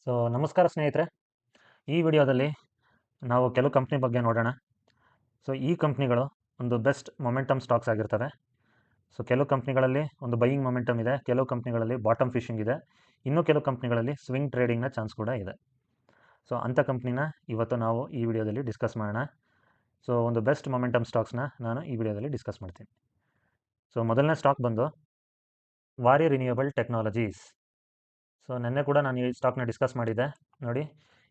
So ನಮಸ್ಕಾರ ಸ್ನೇಹಿತರೆ. ಈ ವಿಡಿಯೋದಲ್ಲಿ ನಾವು ಕೆಲವು ಕಂಪ್ನಿ ಬಗ್ಗೆ ನೋಡೋಣ. ಸೊ ಈ ಕಂಪ್ನಿಗಳು ಒಂದು ಬೆಸ್ಟ್ ಮೊಮೆಂಟಮ್ ಸ್ಟಾಕ್ಸ್ ಆಗಿರ್ತವೆ. ಸೊ ಕೆಲವು ಕಂಪ್ನಿಗಳಲ್ಲಿ ಒಂದು ಬೈಯಿಂಗ್ ಮೊಮೆಂಟಮ್ ಇದೆ, ಕೆಲವು ಕಂಪ್ನಿಗಳಲ್ಲಿ ಬಾಟಮ್ ಫಿಶಿಂಗ್ ಇದೆ, ಇನ್ನೂ ಕೆಲವು ಕಂಪ್ನಿಗಳಲ್ಲಿ ಸ್ವಿಂಗ್ ಟ್ರೇಡಿಂಗ್ನ ಚಾನ್ಸ್ ಕೂಡ ಇದೆ. ಸೊ ಅಂಥ ಕಂಪ್ನಿನ ಇವತ್ತು ನಾವು ಈ ವಿಡಿಯೋದಲ್ಲಿ ಡಿಸ್ಕಸ್ ಮಾಡೋಣ. ಸೊ ಒಂದು ಬೆಸ್ಟ್ ಮೊಮೆಂಟಮ್ ಸ್ಟಾಕ್ಸ್ನ ನಾನು ಈ ವಿಡಿಯೋದಲ್ಲಿ ಡಿಸ್ಕಸ್ ಮಾಡ್ತೀನಿ. ಸೊ ಮೊದಲನೇ ಸ್ಟಾಕ್ ಬಂದು ವಾರಿ ರಿನ್ಯೂಯಬಲ್ ಟೆಕ್ನಾಲಜೀಸ್. ಸೊ ನಿನ್ನೆ ಕೂಡ ನಾನು ಈ ಸ್ಟಾಕ್ನ ಡಿಸ್ಕಸ್ ಮಾಡಿದ್ದೆ. ನೋಡಿ,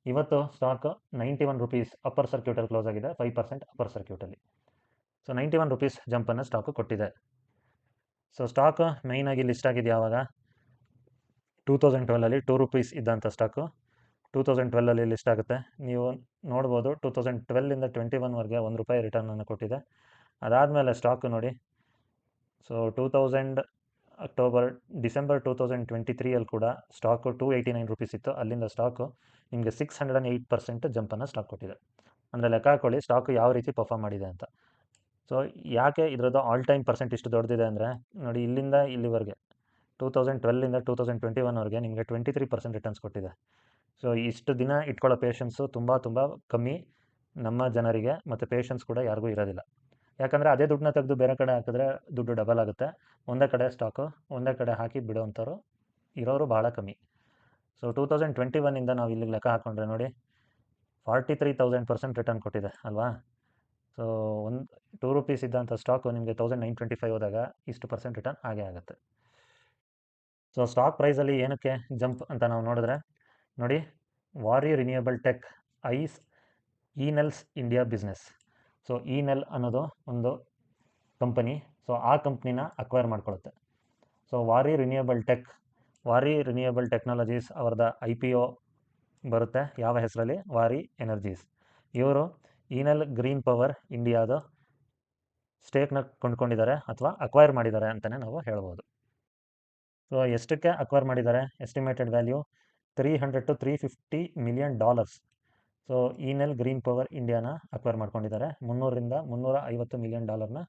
ಇವತ್ತು ಸ್ಟಾಕ್ 91 ರುಪೀಸ್ ಅಪ್ಪರ್ ಸರ್ಕ್ಯೂಟಲ್ಲಿ ಕ್ಲೋಸ್ ಆಗಿದೆ, 5% ಅಪ್ಪರ್ ಸರ್ಕ್ಯೂಟಲ್ಲಿ. ಸೊ 91 ರುಪೀಸ್ ಜಂಪನ್ನು ಸ್ಟಾಕು ಕೊಟ್ಟಿದೆ. ಸೊ ಸ್ಟಾಕ್ ಮೈನಾಗಿ ಲಿಸ್ಟ್ ಆಗಿದೆ ಯಾವಾಗ 2012ಅಲ್ಲಿ 2 ರುಪೀಸ್ ಇದ್ದಂಥ ಸ್ಟಾಕು 2012ಅಲ್ಲಿ ಲಿಸ್ಟ್ ಆಗುತ್ತೆ. ನೀವು ನೋಡ್ಬೋದು 2012ಇಂದ 21ವರೆಗೆ ₹1 ರಿಟರ್ನನ್ನು ಕೊಟ್ಟಿದೆ. ಅದಾದಮೇಲೆ ಸ್ಟಾಕು ನೋಡಿ, ಸೊ ಡಿಸೆಂಬರ್ 2023ಅಲ್ಲಿ ಕೂಡ ಸ್ಟಾಕು 289 ರುಪೀಸ್ ಇತ್ತು. ಅಲ್ಲಿಂದ ಸ್ಟಾಕು ನಿಮಗೆ 608% ಜಂಪನ್ನು ಸ್ಟಾಕ್ ಕೊಟ್ಟಿದೆ. ಅಂದರೆ ಲೆಕ್ಕ ಹಾಕೊಳ್ಳಿ ಸ್ಟಾಕು ಯಾವ ರೀತಿ ಪರ್ಫಾರ್ಮ್ ಮಾಡಿದೆ ಅಂತ. ಸೊ ಯಾಕೆ ಇದರದ್ದು ಆಲ್ ಟೈಮ್ ಪರ್ಸೆಂಟ್ ಇಷ್ಟು ದೊಡ್ಡದಿದೆ ಅಂದರೆ ನೋಡಿ, ಇಲ್ಲಿಂದ ಇಲ್ಲಿವರೆಗೆ 2012ಇಂದ 2021ವರೆಗೆ ನಿಮಗೆ 23% ರಿಟರ್ನ್ಸ್ ಕೊಟ್ಟಿದೆ. ಸೊ ಇಷ್ಟು ದಿನ ಇಟ್ಕೊಳ್ಳೋ ಪೇಷನ್ಸು ತುಂಬ ಕಮ್ಮಿ ನಮ್ಮ ಜನರಿಗೆ, ಮತ್ತು ಪೇಷನ್ಸ್ ಕೂಡ ಯಾರಿಗೂ ಇರೋದಿಲ್ಲ. ಯಾಕಂದರೆ ಅದೇ ದುಡ್ಡನ್ನ ತೆಗೆದು ಬೇರೆ ಕಡೆ ಹಾಕಿದ್ರೆ ದುಡ್ಡು ಡಬಲ್ ಆಗುತ್ತೆ. ಒಂದೇ ಕಡೆ ಸ್ಟಾಕು ಒಂದೇ ಕಡೆ ಹಾಕಿ ಬಿಡೋವಂಥವ್ರು ಇರೋರು ಭಾಳ ಕಮ್ಮಿ. ಸೊ 2021ಇಂದ ನಾವು ಇಲ್ಲಿಗೆ ಲೆಕ್ಕ ಹಾಕ್ಕೊಂಡ್ರೆ ನೋಡಿ 43,000% ರಿಟರ್ನ್ ಕೊಟ್ಟಿದೆ ಅಲ್ವಾ. ಸೊ 2 ರುಪೀಸ್ ಇದ್ದಂಥ ಸ್ಟಾಕು ನಿಮಗೆ 1925 ಹೋದಾಗ ಇಷ್ಟು ಪರ್ಸೆಂಟ್ ರಿಟರ್ನ್ ಆಗೇ ಆಗುತ್ತೆ. ಸೊ ಸ್ಟಾಕ್ ಪ್ರೈಸಲ್ಲಿ ಏನಕ್ಕೆ ಜಂಪ್ ಅಂತ ನಾವು ನೋಡಿದ್ರೆ ನೋಡಿ, Waaree renewable tech Enel's India business. So Enel ಅನ್ನೋದು ಒಂದು ಕಂಪನಿ. ಸೊ ಆ ಕಂಪ್ನಿನ ಅಕ್ವೈರ್ ಮಾಡ್ಕೊಳ್ಳುತ್ತೆ. ಸೊ ವಾರಿ ರಿನ್ಯೂಯಬಲ್ ಟೆಕ್ನಾಲಜೀಸ್ ಅವ್ರದ್ದು IPO ಬರುತ್ತೆ. ಯಾವ ಹೆಸರಲ್ಲಿ? ವಾರಿ ಎನರ್ಜೀಸ್. ಇವರು ಇನೆಲ್ ಗ್ರೀನ್ ಪವರ್ ಇಂಡಿಯಾದ ಸ್ಟೇಕ್ನ ಕೊಂಡ್ಕೊಂಡಿದ್ದಾರೆ ಅಥವಾ ಅಕ್ವೈರ್ ಮಾಡಿದ್ದಾರೆ ಅಂತಲೇ ನಾವು ಹೇಳ್ಬೋದು. ಸೊ ಎಷ್ಟಕ್ಕೆ ಅಕ್ವೈರ್ ಮಾಡಿದ್ದಾರೆ? Estimated value $300 to $350 million. So Enel green power ಇಂಡಿಯಾನ ಅಕ್ವೈರ್ ಮಾಡ್ಕೊಂಡಿದ್ದಾರೆ $300 ರಿಂದ $350 million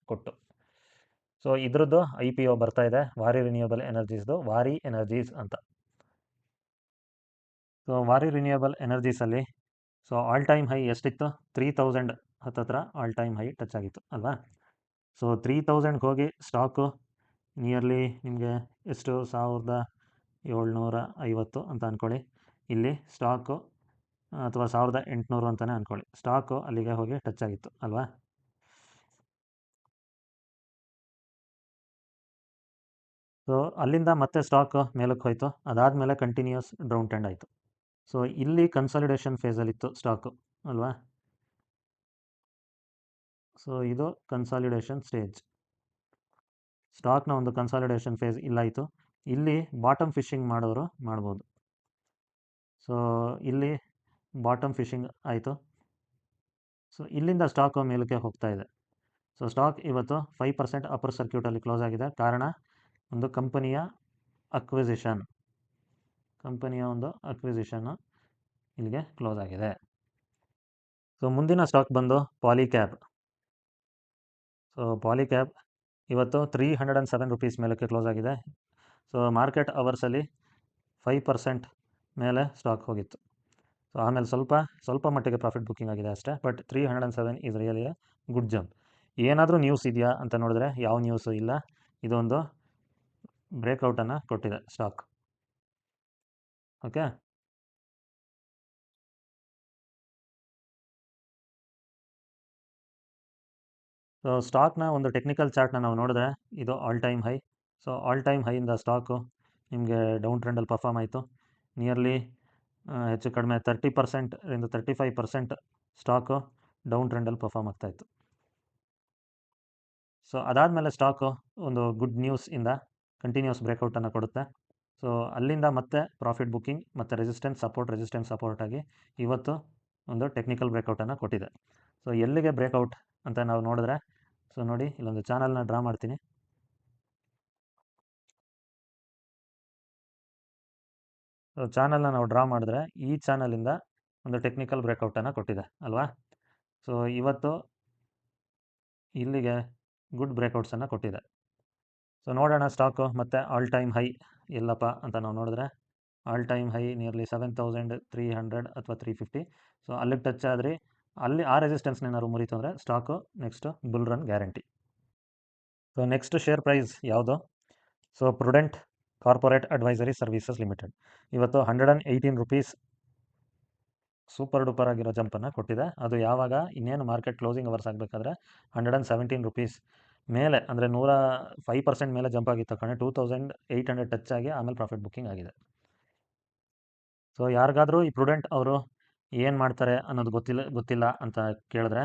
ಕೊಟ್ಟು. ಸೊ ಇದ್ರದ್ದು IPO ಬರ್ತಾ ಇದೆ, ವಾರಿ ರಿನ್ಯೂಯಬಲ್ ಎನರ್ಜೀಸ್ದು, ವಾರಿ ಎನರ್ಜೀಸ್ ಅಂತ. ಸೊ ವಾರಿ ರಿನ್ಯೂಯಬಲ್ ಎನರ್ಜೀಸಲ್ಲಿ ಸೊ ಆಲ್ ಟೈಮ್ ಹೈ ಎಷ್ಟಿತ್ತು? 3000 ಹತ್ತತ್ರ ಆಲ್ ಟೈಮ್ ಹೈ ಟಚ್ ಆಗಿತ್ತು ಅಲ್ವಾ. ಸೊ 3000ಗೆ ಹೋಗಿ ಸ್ಟಾಕು ನಿಯರ್ಲಿ ನಿಮಗೆ ಎಷ್ಟು 1750 ಅಂತ ಅಂದ್ಕೊಳ್ಳಿ. ಇಲ್ಲಿ ಸ್ಟಾಕು ಅಥವಾ 1800 ಅಂತಲೇ ಅಂದ್ಕೊಳ್ಳಿ. ಸ್ಟಾಕು ಅಲ್ಲಿಗೆ ಹೋಗಿ ಟಚ್ ಆಗಿತ್ತು ಅಲ್ವಾ. ಸೊ ಅಲ್ಲಿಂದ ಮತ್ತೆ ಸ್ಟಾಕ್ ಮೇಲಕ್ಕೆ ಹೋಯಿತು. ಅದಾದಮೇಲೆ ಕಂಟಿನ್ಯೂಸ್ ಡೌನ್ ಟ್ರೆಂಡ್ ಆಯಿತು. ಸೊ ಇಲ್ಲಿ ಕನ್ಸಾಲಿಡೇಷನ್ ಫೇಸಲ್ಲಿತ್ತು ಸ್ಟಾಕು ಅಲ್ವಾ. ಸೊ ಇದು ಕನ್ಸಾಲಿಡೇಷನ್ ಸ್ಟೇಜ್. ಸ್ಟಾಕ್ನ ಒಂದು ಕನ್ಸಾಲಿಡೇಷನ್ ಫೇಸ್ ಇಲ್ಲಾಯಿತು. ಇಲ್ಲಿ ಬಾಟಮ್ ಫಿಶಿಂಗ್ ಮಾಡೋರು ಮಾಡ್ಬೋದು. ಸೊ ಇಲ್ಲಿ ಬಾಟಮ್ ಫಿಶಿಂಗ್ ಆಯಿತು. ಸೊ ಇಲ್ಲಿಂದ ಸ್ಟಾಕು ಮೇಲಕ್ಕೆ ಹೋಗ್ತಾ ಇದೆ. ಸೊ ಸ್ಟಾಕ್ ಇವತ್ತು 5% ಅಪ್ಪರ್ ಸರ್ಕ್ಯೂಟಲ್ಲಿ ಕ್ಲೋಸ್ ಆಗಿದೆ. ಕಾರಣ ಒಂದು ಕಂಪನಿಯ ಒಂದು ಅಕ್ವಿಸಿಷನ್ನು ಇಲ್ಲಿಗೆ ಕ್ಲೋಸ್ ಆಗಿದೆ. ಸೊ ಮುಂದಿನ ಸ್ಟಾಕ್ ಬಂದು ಪಾಲಿಕ್ಯಾಬ್. ಸೊ ಪಾಲಿಕ್ಯಾಬ್ ಇವತ್ತು 307 ರುಪೀಸ್ ಮೇಲಕ್ಕೆ ಕ್ಲೋಸ್ ಆಗಿದೆ. ಸೊ ಮಾರ್ಕೆಟ್ ಅವರ್ಸಲ್ಲಿ 5% ಮೇಲೆ ಸ್ಟಾಕ್ ಹೋಗಿತ್ತು. ಸೊ ಆಮೇಲೆ ಸ್ವಲ್ಪ ಮಟ್ಟಿಗೆ ಪ್ರಾಫಿಟ್ ಬುಕ್ಕಿಂಗ್ ಆಗಿದೆ ಅಷ್ಟೇ. But 307 is really A good jump. ಏನಾದರೂ ನ್ಯೂಸ್ ಇದೆಯಾ ಅಂತ ನೋಡಿದ್ರೆ ಯಾವ ನ್ಯೂಸು ಇಲ್ಲ. ಇದೊಂದು ಬ್ರೇಕ್ಔಟನ್ನು ಕೊಟ್ಟಿದೆ ಸ್ಟಾಕ್. ಓಕೆ. ಸೊ ಸ್ಟಾಕ್ನ ಒಂದು ಟೆಕ್ನಿಕಲ್ ಚಾರ್ಟ್ನ ನಾವು ನೋಡಿದ್ರೆ ಇದು all time high. So all time ಹೈಯಿಂದ ಸ್ಟಾಕು ನಿಮಗೆ ಡೌನ್ ಟ್ರೆಂಡಲ್ಲಿ ಪರ್ಫಾರ್ಮ್ ಆಯಿತು. ನಿಯರ್ಲಿ ಹೆಚ್ಚು ಕಡಿಮೆ 30% ಇಂದ 35% ಸ್ಟಾಕು ಡೌನ್ ಟ್ರೆಂಡಲ್ಲಿ ಪರ್ಫಾರ್ಮ್ ಆಗ್ತಾಯಿತ್ತು. ಸೊ ಅದಾದಮೇಲೆ ಸ್ಟಾಕು ಒಂದು ಗುಡ್ ನ್ಯೂಸಿಂದ ಕಂಟಿನ್ಯೂಸ್ ಬ್ರೇಕ್ಔಟನ್ನು ಕೊಡುತ್ತೆ. ಸೊ ಅಲ್ಲಿಂದ ಮತ್ತೆ ಪ್ರಾಫಿಟ್ ಬುಕ್ಕಿಂಗ್ ಮತ್ತು ರೆಸಿಸ್ಟೆನ್ಸ್ ಸಪೋರ್ಟ್ ಆಗಿ ಇವತ್ತು ಒಂದು ಟೆಕ್ನಿಕಲ್ ಬ್ರೇಕ್ಔಟನ್ನು ಕೊಟ್ಟಿದೆ. ಸೊ ಎಲ್ಲಿಗೆ ಬ್ರೇಕ್ಔಟ್ ಅಂತ ನಾವು ನೋಡಿದ್ರೆ, ಸೊ ನೋಡಿ ಇಲ್ಲೊಂದು ಚಾನಲ್ನ ಡ್ರಾ ಮಾಡ್ತೀನಿ. ಸೊ ಚಾನಲ್ನ ನಾವು ಡ್ರಾ ಮಾಡಿದ್ರೆ ಈ ಚಾನಲಿಂದ ಒಂದು ಟೆಕ್ನಿಕಲ್ ಬ್ರೇಕ್ಔಟನ್ನು ಕೊಟ್ಟಿದೆ ಅಲ್ವಾ. ಸೊ ಇವತ್ತು ಇಲ್ಲಿಗೆ ಗುಡ್ ಬ್ರೇಕ್ಔಟ್ಸನ್ನು ಕೊಟ್ಟಿದೆ. ಸೊ ನೋಡೋಣ ಸ್ಟಾಕು ಮತ್ತು ಆಲ್ ಟೈಮ್ ಹೈ ಎಲ್ಲಪ್ಪ ಅಂತ ನಾವು ನೋಡಿದ್ರೆ ಆಲ್ ಟೈಮ್ ಹೈ ನಿಯರ್ಲಿ 7300 ಅಥವಾ 350. ಸೊ ಅಲ್ಲಿಗೆ ಟಚ್ ಆದರೆ ಅಲ್ಲಿ ಆ ರೆಸಿಸ್ಟೆನ್ಸ್ನ ಏನಾದ್ರು ಮುರಿತು ಅಂದರೆ stock next bull run guarantee. So next share price ಯಾವುದು? So prudent corporate advisory services limited ಇವತ್ತು 118 ರೂಪೀಸ್ ಸೂಪರ್ ಡೂಪರ್ ಆಗಿರೋ ಜಂಪನ್ನು ಕೊಟ್ಟಿದೆ. ಅದು ಯಾವಾಗ ಇನ್ನೇನು ಮಾರ್ಕೆಟ್ ಕ್ಲೋಸಿಂಗ್ ಅವರ್ಸ್ ಆಗಬೇಕಾದ್ರೆ 117 ರೂಪೀಸ್ ಮೇಲೆ, ಅಂದರೆ 105% ಮೇಲೆ ಜಂಪ್ ಆಗಿತ್ತು ಕಣೆ. 2800 ಟಚ್ ಆಗಿ ಆಮೇಲೆ ಪ್ರಾಫಿಟ್ ಬುಕ್ಕಿಂಗ್ ಆಗಿದೆ. ಸೊ ಯಾರಿಗಾದರೂ ಈ ಪ್ರುಡೆಂಟ್ ಅವರು ಏನು ಮಾಡ್ತಾರೆ ಅನ್ನೋದು ಗೊತ್ತಿಲ್ಲ ಅಂತ ಕೇಳಿದ್ರೆ,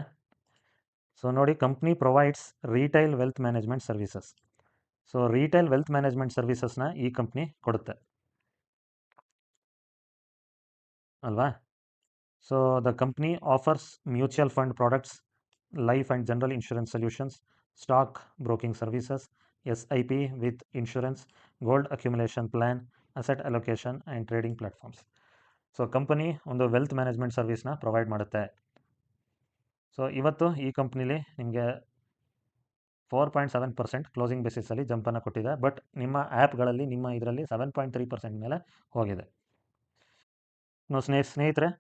ಸೊ ನೋಡಿ, company provides retail wealth management services. So retail wealth management ಸರ್ವಿಸಸ್ನ ಈ ಕಂಪ್ನಿ ಕೊಡುತ್ತೆ ಅಲ್ವಾ? So the company offers mutual fund products, life and general insurance solutions, stock broking services, SIP with insurance, gold accumulation plan, asset allocation and trading platforms. So company ಒಂದು wealth management ಸರ್ವಿಸ್ನ provide ಮಾಡುತ್ತೆ. So ಇವತ್ತು ಈ ಕಂಪ್ನಿಲಿ ನಿಮಗೆ 4.7% closing ಬೇಸಿಸಲ್ಲಿ ಜಂಪನ್ನು ಕೊಟ್ಟಿದೆ. But ನಿಮ್ಮ ಆ್ಯಪ್ಗಳಲ್ಲಿ ನಿಮ್ಮ ಇದರಲ್ಲಿ 7.3% ಮೇಲೆ ಹೋಗಿದೆ. ಸ್ನೇಹಿತರೆ,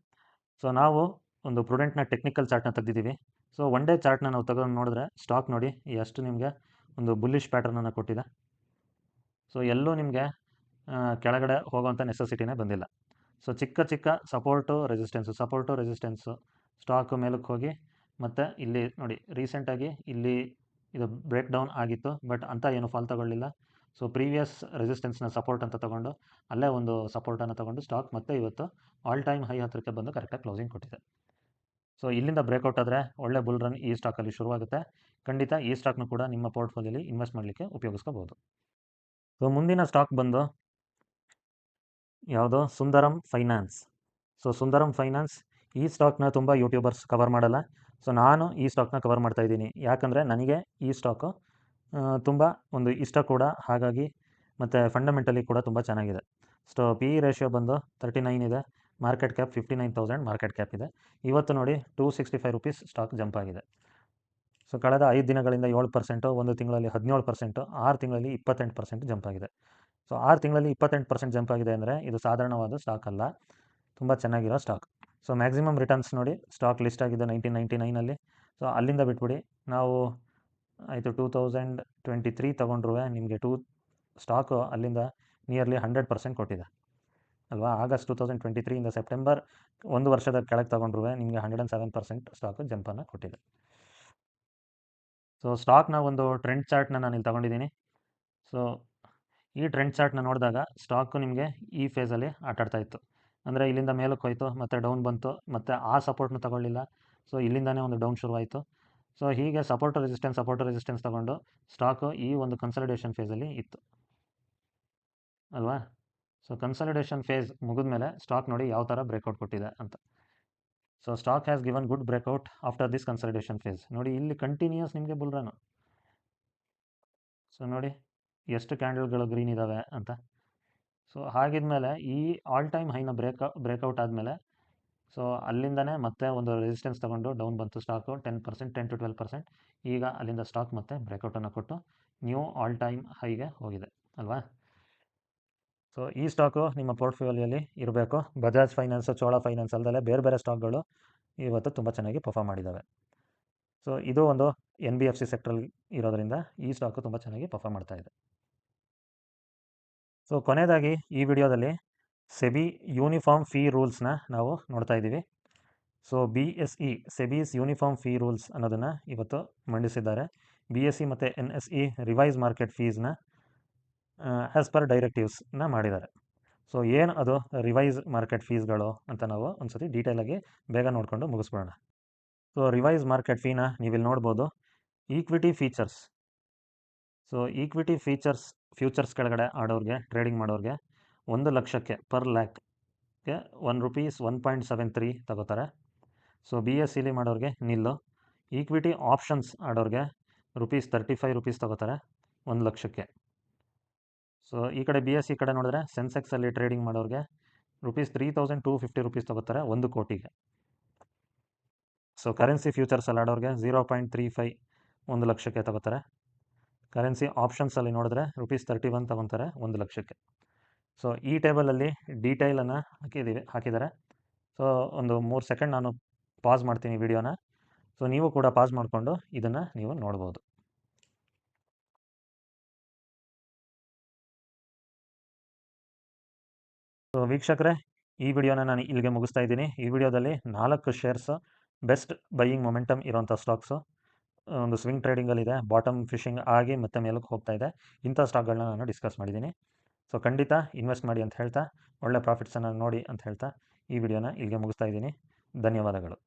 ಸೊ ನಾವು ಒಂದು ಪ್ರುಡೆಂಟ್ನ ಟೆಕ್ನಿಕಲ್ ಚಾರ್ಟ್ನ ತೆಗೆದಿದ್ದೀವಿ. ಸೊ ಒನ್ ಡೇ ಚಾರ್ಟ್ನ ನಾವು ತಗೊಂಡು ನೋಡಿದ್ರೆ ಸ್ಟಾಕ್ ನೋಡಿ ಎಷ್ಟು ನಿಮಗೆ ಒಂದು ಬುಲ್ಲಿಶ್ ಪ್ಯಾಟರ್ನನ್ನು ಕೊಟ್ಟಿದೆ. ಸೊ ಎಲ್ಲೂ ನಿಮಗೆ ಕೆಳಗಡೆ ಹೋಗೋವಂಥ ನೆಸೆಸಿಟಿನೇ ಬಂದಿಲ್ಲ. ಸೊ ಚಿಕ್ಕ ಸಪೋರ್ಟು ರೆಸಿಸ್ಟೆನ್ಸು ಸ್ಟಾಕು ಮೇಲಕ್ಕೆ ಹೋಗಿ ಮತ್ತು ಇಲ್ಲಿ ನೋಡಿ ರೀಸೆಂಟಾಗಿ ಇಲ್ಲಿ ಇದು ಬ್ರೇಕ್ ಡೌನ್ ಆಗಿತ್ತು, ಬಟ್ ಅಂತ ಏನು ಫಾಲ್ ತಗೊಳ್ಳಿಲ್ಲ. ಸೊ ಪ್ರೀವಿಯಸ್ ರೆಸಿಸ್ಟೆನ್ಸ್ನ ಸಪೋರ್ಟ್ ಅಂತ ತೊಗೊಂಡು ಅಲ್ಲೇ ಒಂದು ಸಪೋರ್ಟನ್ನು ತೊಗೊಂಡು ಸ್ಟಾಕ್ ಮತ್ತೆ ಇವತ್ತು ಆಲ್ ಟೈಮ್ ಹೈ ಹತ್ತಿರಕ್ಕೆ ಬಂದು ಕರೆಕ್ಟಾಗಿ ಕ್ಲೋಸಿಂಗ್ ಕೊಟ್ಟಿದೆ. ಸೊ ಇಲ್ಲಿಂದ ಬ್ರೇಕ್ಔಟ್ ಆದರೆ ಒಳ್ಳೆ ಬುಲ್ ರನ್ ಈ ಸ್ಟಾಕಲ್ಲಿ ಶುರುವಾಗುತ್ತೆ. ಖಂಡಿತ ಈ ಸ್ಟಾಕ್ನು ಕೂಡ ನಿಮ್ಮ ಪೋರ್ಟ್ಫೋಲಿಯೋಲಿ ಇನ್ವೆಸ್ಟ್ ಮಾಡಲಿಕ್ಕೆ ಉಪಯೋಗಿಸ್ಕೋಬೋದು. ಸೊ ಮುಂದಿನ ಸ್ಟಾಕ್ ಬಂದು ಯಾವುದೋ ಸುಂದರಂ ಫೈನಾನ್ಸ್. ಸೊ ಸುಂದರಂ ಫೈನಾನ್ಸ್ ಈ ಸ್ಟಾಕ್ನ ತುಂಬ ಯೂಟ್ಯೂಬರ್ಸ್ ಕವರ್ ಮಾಡಲ್ಲ. ಸೊ ನಾನು ಈ ಸ್ಟಾಕ್ನ ಕವರ್ ಮಾಡ್ತಾಯಿದ್ದೀನಿ, ಯಾಕಂದರೆ ನನಗೆ ಈ ಸ್ಟಾಕು ತುಂಬ ಒಂದು ಇಷ್ಟ ಕೂಡ, ಹಾಗಾಗಿ ಮತ್ತು ಫಂಡಮೆಂಟಲಿ ಕೂಡ ತುಂಬ ಚೆನ್ನಾಗಿದೆ. ಸೊ PE ರೇಷಿಯೋ ಬಂದು 39 ಇದೆ, ಮಾರ್ಕೆಟ್ ಕ್ಯಾಪ್ 59,000 ಮಾರ್ಕೆಟ್ ಕ್ಯಾಪ್ ಇದೆ. ಇವತ್ತು ನೋಡಿ 265 ರೂಪೀಸ್ ಸ್ಟಾಕ್ ಜಂಪ್ ಆಗಿದೆ. ಸೊ ಕಳೆದ 5 ದಿನಗಳಿಂದ 7%, ಒಂದು ತಿಂಗಳಲ್ಲಿ 17%, 6 ತಿಂಗಳಲ್ಲಿ 28% ಜಂಪ್ ಆಗಿದೆ. ಸೊ 6 ತಿಂಗಳಲ್ಲಿ 28% ಜಂಪ್ ಆಗಿದೆ ಅಂದರೆ ಇದು ಸಾಧಾರಣವಾದ ಸ್ಟಾಕ್ ಅಲ್ಲ, ತುಂಬ ಚೆನ್ನಾಗಿರೋ ಸ್ಟಾಕ್. ಸೊ ಮ್ಯಾಕ್ಸಿಮಮ್ ರಿಟರ್ನ್ಸ್ ನೋಡಿ, ಸ್ಟಾಕ್ ಲಿಸ್ಟ್ ಆಗಿದೆ 1999ಅಲ್ಲಿ. ಸೊ ಅಲ್ಲಿಂದ ಬಿಟ್ಬಿಡಿ, ನಾವು ಆಯಿತು 2023 ತೊಗೊಂಡ್ರೂ ನಿಮಗೆ ಸ್ಟಾಕು ಅಲ್ಲಿಂದ ನಿಯರ್ಲಿ 100% ಕೊಟ್ಟಿದೆ ಅಲ್ವಾ. ಆಗಸ್ಟ್ 2023ಇಂದ ಸೆಪ್ಟೆಂಬರ್ 1 ವರ್ಷದ ಕೆಳಗೆ ತೊಗೊಂಡ್ರೂ ನಿಮಗೆ 107% ಸ್ಟಾಕು ಜಂಪನ್ನು ಕೊಟ್ಟಿದೆ. ಸೊ ಸ್ಟಾಕ್ನ ಒಂದು ಟ್ರೆಂಡ್ ಚಾರ್ಟ್ನ ನಾನು ಇಲ್ಲಿ ತೊಗೊಂಡಿದ್ದೀನಿ. ಸೊ ಈ ಟ್ರೆಂಡ್ ಚಾರ್ಟ್ನ ನೋಡಿದಾಗ ಸ್ಟಾಕು ನಿಮಗೆ ಈ ಫೇಸಲ್ಲಿ ಆಟಾಡ್ತಾ ಇತ್ತು, ಅಂದರೆ ಇಲ್ಲಿಂದ ಮೇಲಕ್ಕೆ ಹೋಯಿತು, ಮತ್ತು ಡೌನ್ ಬಂತು, ಮತ್ತು ಆ ಸಪೋರ್ಟ್ನ ತಗೊಳ್ಳಿಲ್ಲ. ಸೊ ಇಲ್ಲಿಂದನೇ ಒಂದು ಡೌನ್ ಶುರುವಾಯಿತು. ಸೊ ಹೀಗೆ ಸಪೋರ್ಟ್ ರೆಸಿಸ್ಟೆನ್ಸ್ ತಗೊಂಡು ಸ್ಟಾಕು ಈ ಒಂದು ಕನ್ಸಾಲಿಡೇಷನ್ ಫೇಸಲ್ಲಿ ಇತ್ತು ಅಲ್ವಾ. ಸೊ ಕನ್ಸಾಲಿಡೇಷನ್ ಫೇಸ್ ಮುಗಿದ ಮೇಲೆ ಸ್ಟಾಕ್ ನೋಡಿ ಯಾವ ಥರ ಬ್ರೇಕ್ಔಟ್ ಕೊಟ್ಟಿದೆ ಅಂತ. So stock has given good breakout after this consolidation phase. ನೋಡಿ ಇಲ್ಲಿ ಕಂಟಿನ್ಯೂಸ್ ನಿಮಗೆ ಬುಲ್ ರನ್. ಸೊ ನೋಡಿ ಎಷ್ಟು ಕ್ಯಾಂಡಲ್ಗಳು ಗ್ರೀನ್ ಇದ್ದಾವೆ ಅಂತ. ಸೊ ಹಾಗಿದ್ಮೇಲೆ ಈ ಆಲ್ ಟೈಮ್ ಹೈನ ಬ್ರೇಕ್ಔಟ್ ಆದಮೇಲೆ ಸೊ ಅಲ್ಲಿಂದನೇ ಮತ್ತೆ ಒಂದು ರೆಸಿಸ್ಟೆನ್ಸ್ ತೊಗೊಂಡು ಡೌನ್ ಬಂತು ಸ್ಟಾಕು 10%, 10 to 12%. ಈಗ ಅಲ್ಲಿಂದ ಸ್ಟಾಕ್ ಮತ್ತೆ ಬ್ರೇಕ್ಔಟನ್ನು ಕೊಟ್ಟು ನ್ಯೂ ಆಲ್ ಟೈಮ್ ಹೈಗೆ ಹೋಗಿದೆ ಅಲ್ವಾ. ಸೊ ಈ ಸ್ಟಾಕು ನಿಮ್ಮ ಪೋರ್ಟ್ಫೋಲಿಯೋಲಿ ಇರಬೇಕು. ಬಜಾಜ್ ಫೈನಾನ್ಸು, ಚೋಳ ಫೈನಾನ್ಸ್ ಅಲ್ಲದೆ ಬೇರೆ ಸ್ಟಾಕ್ಗಳು ಇವತ್ತು ತುಂಬ ಚೆನ್ನಾಗಿ ಪರ್ಫಾರ್ಮ್ ಮಾಡಿದ್ದಾವೆ. ಸೊ ಇದು ಒಂದು NBFC ಸೆಕ್ಟ್ರಲ್ಲಿ ಇರೋದರಿಂದ ಈ ಸ್ಟಾಕು ತುಂಬ ಚೆನ್ನಾಗಿ ಪರ್ಫಾರ್ಮ್ ಮಾಡ್ತಾ ಇದೆ. ಸೊ ಕೊನೆಯದಾಗಿ ಈ ವಿಡಿಯೋದಲ್ಲಿ ಸೆಬಿ ಯೂನಿಫಾರ್ಮ್ ಫೀ ರೂಲ್ಸ್ನ ನಾವು ನೋಡ್ತಾ ಇದ್ದೀವಿ. So BSE SEBI's uniform fee rules ಅನ್ನೋದನ್ನು ಇವತ್ತು ಮಂಡಿಸಿದ್ದಾರೆ. BSE ಮತ್ತು NSE ರಿವೈಸ್ ಮಾರ್ಕೆಟ್ ಫೀಸ್ನ ಆ್ಯಸ್ ಪರ್ ಡೈರೆಕ್ಟಿವ್ಸ್ನ ಮಾಡಿದ್ದಾರೆ. ಸೊ ಏನು ಅದು ರಿವೈಸ್ ಮಾರ್ಕೆಟ್ ಫೀಸ್ಗಳು ಅಂತ ನಾವು ಒಂದು ಸತಿ ಡೀಟೇಲಾಗಿ ಬೇಗ ನೋಡಿಕೊಂಡು ಮುಗಿಸ್ಬಿಡೋಣ. ಸೊ ರಿವೈಸ್ ಮಾರ್ಕೆಟ್ ಫೀನ ನೀವಿಲ್ಲಿ ನೋಡ್ಬೋದು. Equity features. So equity futures ಕೆಳಗಡೆ ಆಡೋರಿಗೆ, ಟ್ರೇಡಿಂಗ್ ಮಾಡೋರಿಗೆ 1 ಲಕ್ಷಕ್ಕೆ ಪರ್ ಲ್ಯಾಕ್ಗೆ ₹1.73 ತಗೋತಾರೆ. ಸೊ BSEಲಿ ಮಾಡೋರಿಗೆ ನಿಲ್ಲು. ಈಕ್ವಿಟಿ ಆಪ್ಷನ್ಸ್ ಆಡೋರಿಗೆ ₹35 ತಗೋತಾರೆ 1 ಲಕ್ಷಕ್ಕೆ. ಸೊ ಈ ಕಡೆ BSE ಕಡೆ ನೋಡಿದ್ರೆ ಸೆನ್ಸೆಕ್ಸಲ್ಲಿ ಟ್ರೇಡಿಂಗ್ ಮಾಡೋರಿಗೆ ₹3,250 ತಗೋತಾರೆ 1 ಕೋಟಿಗೆ. ಸೊ ಕರೆನ್ಸಿ ಫ್ಯೂಚರ್ಸಲ್ಲಿ ಆಡೋರಿಗೆ 0.35 1 ಲಕ್ಷಕ್ಕೆ ತಗೋತಾರೆ. ಕರೆನ್ಸಿ ಆಪ್ಷನ್ಸಲ್ಲಿ ನೋಡಿದ್ರೆ ₹31 ತಗೊತಾರೆ 1 ಲಕ್ಷಕ್ಕೆ. ಸೊ ಈ ಟೇಬಲಲ್ಲಿ ಡೀಟೇಲನ್ನು ಹಾಕಿದ್ದಾರೆ. ಸೊ ಒಂದು 3 ಸೆಕೆಂಡ್ ನಾನು ಪಾಸ್ ಮಾಡ್ತೀನಿ ವಿಡಿಯೋನ. ಸೊ ನೀವು ಕೂಡ ಪಾಸ್ ಮಾಡಿಕೊಂಡು ಇದನ್ನು ನೀವು ನೋಡ್ಬೋದು. ಸೊ ವೀಕ್ಷಕರೇ, ಈ ವಿಡಿಯೋನ ನಾನು ಇಲ್ಲಿಗೆ ಮುಗಿಸ್ತಾ ಇದ್ದೀನಿ. ಈ ವಿಡಿಯೋದಲ್ಲಿ 4 ಶೇರ್ಸ್ ಬೆಸ್ಟ್ ಬೈಯಿಂಗ್ ಮೊಮೆಂಟಮ್ ಇರೋಂಥ ಸ್ಟಾಕ್ಸು ಒಂದು ಸ್ವಿಂಗ್ ಟ್ರೇಡಿಂಗಲ್ಲಿದೆ, ಬಾಟಮ್ ಫಿಶಿಂಗ್ ಆಗಿ ಮತ್ತೆ ಮೇಲಕ್ಕೆ ಹೋಗ್ತಾ ಇದೆ. ಇಂಥ ಸ್ಟಾಕ್ಗಳನ್ನ ನಾನು ಡಿಸ್ಕಸ್ ಮಾಡಿದ್ದೀನಿ. ಸೊ ಖಂಡಿತ ಇನ್ವೆಸ್ಟ್ ಮಾಡಿ ಅಂತ ಹೇಳ್ತಾ, ಒಳ್ಳೆ ಪ್ರಾಫಿಟ್ಸನ್ನು ನೋಡಿ ಅಂತ ಹೇಳ್ತಾ ಈ ವಿಡಿಯೋನ ಇಲ್ಲಿಗೆ ಮುಗಿಸ್ತಾ ಇದ್ದೀನಿ. ಧನ್ಯವಾದಗಳು.